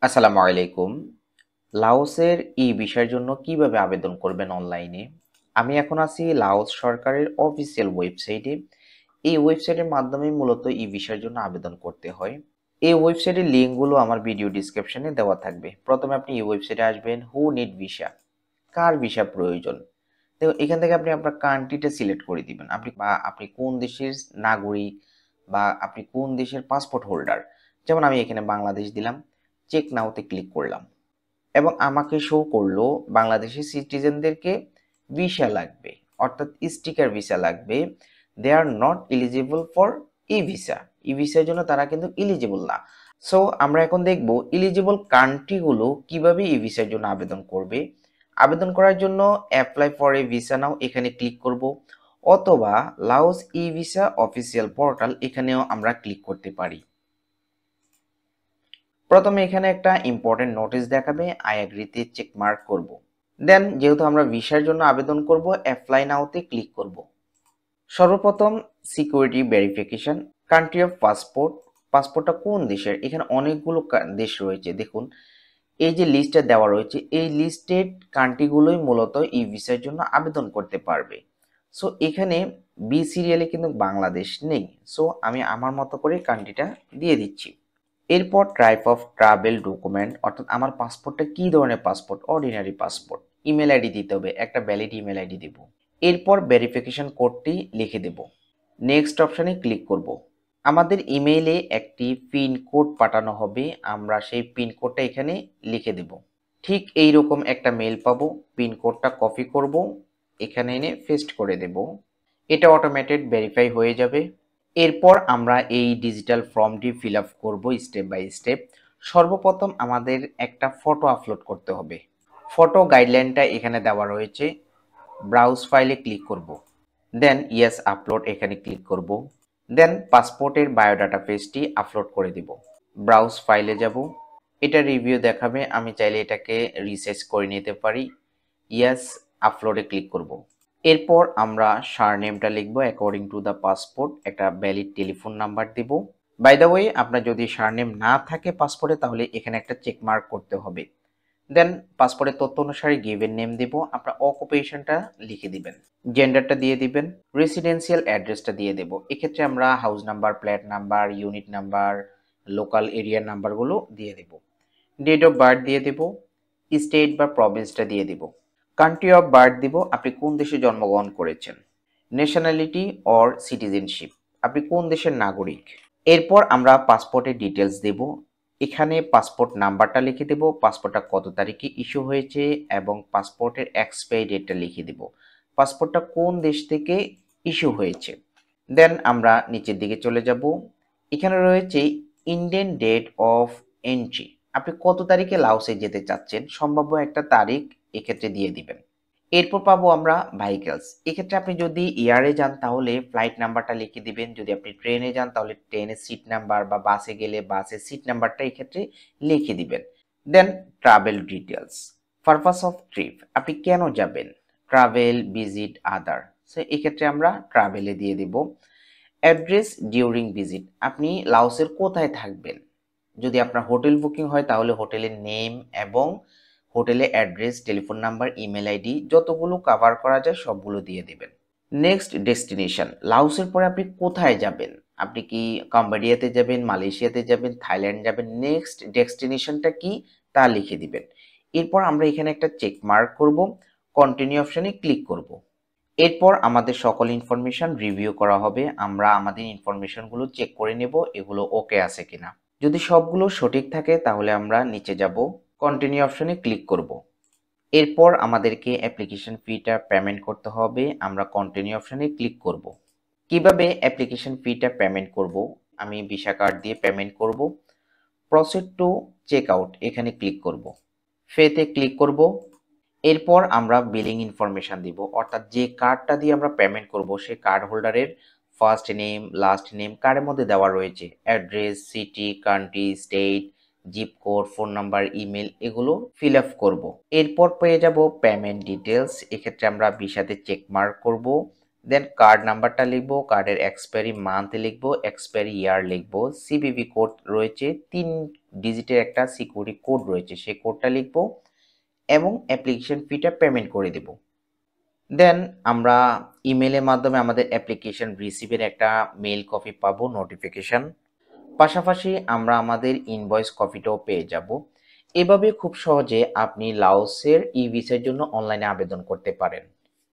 আসসালামু আলাইকুম। লাওসের ই-ভিসার জন্য কিভাবে আবেদন করবেন অনলাইনে? আমি এখন আছি লাওস সরকারের অফিসিয়াল ওয়েবসাইটে। এই ওয়েবসাইটের মাধ্যমে মূলত ই-ভিসার জন্য আবেদন করতে হয়। এই ওয়েবসাইটের লিঙ্কগুলো আমার ভিডিও ডেসক্রিপশনে দেওয়া থাকবে। প্রথমে আপনি এই ওয়েবসাইটে আসবেন, হু নিড ভিসা? কার ভিসা প্রয়োজন? তো এখান থেকে আপনি আপনার কান্ট্রিটা সিলেক্ট করে দিবেন। আপনি কোন দেশের নাগরিক বা আপনি কোন দেশের পাসপোর্ট হোল্ডার। যেমন আমি এখানে বাংলাদেশ দিলাম, চেক নাওতে ক্লিক করলাম। এবং আমাকে শো করলো বাংলাদেশি সিটিজেনদেরকে ভিসা লাগবে, অর্থাৎ স্টিকার ভিসা লাগবে। They are not eligible for e visa. E ভিসার জন্য তারা কিন্তু এলিজিবল না। সো আমরা এখন দেখব এলিজিবল কান্ট্রিগুলো কিভাবে ই ভিসার জন্য আবেদন করবে। আবেদন করার জন্য অ্যাপ্লাই ফর এ ভিসা নাও এখানে ক্লিক করব, অথবা লাওস ই ভিসা অফিসিয়াল পোর্টাল এখানেও আমরা ক্লিক করতে পারি। প্রথমে এখানে একটা ইম্পর্টেন্ট নোটিশ দেখাবে, আই এগ্রিতে চেক মার্ক করব। দেন যেহেতু আমরা ভিসার জন্য আবেদন করব, অ্যাপ্লাই নাওতে ক্লিক করব। সর্বপ্রথম security verification, country of passport, পাসপোর্টটা কোন দেশের। এখানে অনেকগুলো দেশ রয়েছে, দেখুন এই যে লিস্টটা দেওয়া রয়েছে, এই লিস্টেড কান্ট্রিগুলোই মূলত এই ভিসার জন্য আবেদন করতে পারবে। সো এখানে বি সিরিয়ালে কিন্তু বাংলাদেশ নেই। সো আমি আমার মতো করে কান্ট্রিটা দিয়ে দিচ্ছি। এরপর টাইপ অফ ট্রাভেল ডকুমেন্ট, অর্থাৎ আমার পাসপোর্টটা কি ধরনের passport, ordinary passport. Email ID দিতে হবে, একটা ভ্যালিড ইমেল আইডি দেব। এরপর ভেরিফিকেশন কোডটি লিখে দেব। নেক্সট অপশানে ক্লিক করব। আমাদের ইমেইলে একটি পিন কোড পাঠানো হবে, আমরা সেই পিন কোডটা এখানে লিখে দেব। ঠিক এই রকম একটা মেল পাবো, পিন কোডটা কপি করব, এখানে এনে পেস্ট করে দেব। এটা অটোমেটেড ভেরিফাই হয়ে যাবে। এরপর আমরা এই ডিজিটাল ফর্মটি ফিল আপ করবো স্টেপ বাই স্টেপ। সর্বপ্রথম আমাদের একটা ফটো আপলোড করতে হবে। ফটো গাইডলাইনটা এখানে দেওয়া রয়েছে, ব্রাউজ ফাইলে ক্লিক করব। দেন ইয়েস আপলোড এখানে ক্লিক করব। দেন পাসপোর্টের বায়োডাটা পেজটি আপলোড করে দিব। ব্রাউজ ফাইলে যাব, এটা রিভিউ দেখাবে, আমি চাইলে এটাকে রিসার্চ করে নিতে পারি। ইয়েস আপলোডে ক্লিক করব। এরপর আমরা সারনেমটা লিখবো অ্যাকর্ডিং টু দ্য পাসপোর্ট, একটা ভ্যালিড টেলিফোন নাম্বার দিব। বাই দ্য ওয়ে, আপনার যদি সারনেম না থাকে পাসপোর্টে তাহলে এখানে একটা চেক মার্ক করতে হবে। দেন পাসপোর্টের তথ্য অনুসারে গিভেন নেম দিব, আপনার অকুপেশনটা লিখে দিবেন, জেন্ডারটা দিয়ে দিবেন, রেসিডেন্সিয়াল অ্যাড্রেসটা দিয়ে দেব। এক্ষেত্রে আমরা house number, flat number, unit number, local এরিয়ার নাম্বারগুলো দিয়ে দেব। ডেট অফ বার্থ দিয়ে দেব, স্টেট বা প্রভিন্সটা দিয়ে দেব। কান্ট্রি অফ বার্থ দিব, আপনি কোন দেশে জন্মগ্রহণ করেছেন। ন্যাশনালিটি অর সিটিজেনশিপ, আপনি কোন দেশের নাগরিক। এরপর আমরা পাসপোর্টের ডিটেলস দেব, এখানে পাসপোর্ট নাম্বারটা লিখে দেব, পাসপোর্টটা কত তারিখে ইস্যু হয়েছে এবং পাসপোর্টের এক্সপায়ারি ডেটটা লিখে দেব, পাসপোর্টটা কোন দেশ থেকে ইস্যু হয়েছে। দেন আমরা নিচের দিকে চলে যাব, এখানে রয়েছে ইন্ডিয়ান ডেট অফ এন্ট্রি, আপনি কত তারিখে লাওসে যেতে চাচ্ছেন, সম্ভাব্য একটা তারিখ এক্ষেত্রে দিয়ে দিবেন। এরপর পাবো আমরা ভেহিকলস, এক্ষেত্রে আপনি যদি এয়ারে যান তাহলে ফ্লাইট নাম্বারটা লিখে দিবেন, যদি আপনি ট্রেনে যান তাহলে ট্রেনের সিট নাম্বার, বা বাসে গেলে বাসের সিট নাম্বারটা এক্ষেত্রে লিখে দিবেন। Then travel details, purpose of trip, আপনি কেন যাবেন, ট্রাভেল, ভিজিট, আদার। সো এক্ষেত্রে আমরা ট্রাভেলে দিয়ে দিব। অ্যাড্রেস ডিউরিং ভিজিট, আপনি লাওসের কোথায় থাকবেন, যদি আপনার হোটেল বুকিং হয় তাহলে হোটেলের নেম এবং হোটেলের address, telephone number, email ID যতগুলো কভার করা যায় সবগুলো দিয়ে দিবেন। নেক্সট ডেস্টিনেশন, লাওসের পরে আপনি কোথায় যাবেন, আপনি কি কম্বোডিয়াতে যাবেন, মালয়েশিয়াতে যাবেন, থাইল্যান্ড যাবেন, নেক্সট ডেস্টিনেশনটা কি তা লিখে দিবেন। এরপর আমরা এখানে একটা চেক মার্ক করব, কন্টিনিউ অপশনে ক্লিক করব। এরপর আমাদের সকল ইনফরমেশন রিভিউ করা হবে, আমরা আমাদের ইনফরমেশনগুলো চেক করে নেব এগুলো ওকে আছে কিনা। যদি সবগুলো সঠিক থাকে তাহলে আমরা নিচে যাব, কন্টিনিউ অপশনে ক্লিক করব। এরপর আমাদেরকে অ্যাপ্লিকেশন ফিটা পেমেন্ট করতে হবে, আমরা কন্টিনিউ অপশনে ক্লিক করব। কিভাবে অ্যাপ্লিকেশন ফিটা পেমেন্ট করব, আমি ভিসা কার্ড দিয়ে পেমেন্ট করব। প্রসিড টু চেক আউট এখানে ক্লিক করব, ফেতে ক্লিক করব। এরপর আমরা বিলিং ইনফরমেশন দিব, অর্থাৎ যে কার্ডটা দিয়ে আমরা পেমেন্ট করব সেই কার্ড হোল্ডারের ফার্স্ট নেম, লাস্ট নেম কার্ডের মধ্যে দেওয়া রয়েছে, address, city, country, state, zip code, phone number, email এগুলো ফিল আপ করব। এরপর পেয়ে যাব পেমেন্ট ডিটেলস, এক্ষেত্রে আমরা ভিসাতে চেক মার্ক করব। দেন কার্ড নাম্বারটা লিখবো, কার্ডের এক্সপায়ারি মান্থ লিখবো, এক্সপায়ারি ইয়ার লিখবো, সিভিভি কোড রয়েছে 3 ডিজিটের একটা সিকিউরিটি কোড রয়েছে, সেই কোডটা লিখব এবং অ্যাপ্লিকেশন ফিটা পেমেন্ট করে দেব। দেন আমরা ইমেলের মাধ্যমে আমাদের অ্যাপ্লিকেশন রিসিভের একটা মেইল কপি পাবো, নোটিফিকেশন। পাশাপাশি আমরা আমাদের ইনভয়েস কপিটাও পেয়ে যাব। এভাবে খুব সহজে আপনি লাওসের ই ভিসার জন্য অনলাইনে আবেদন করতে পারেন।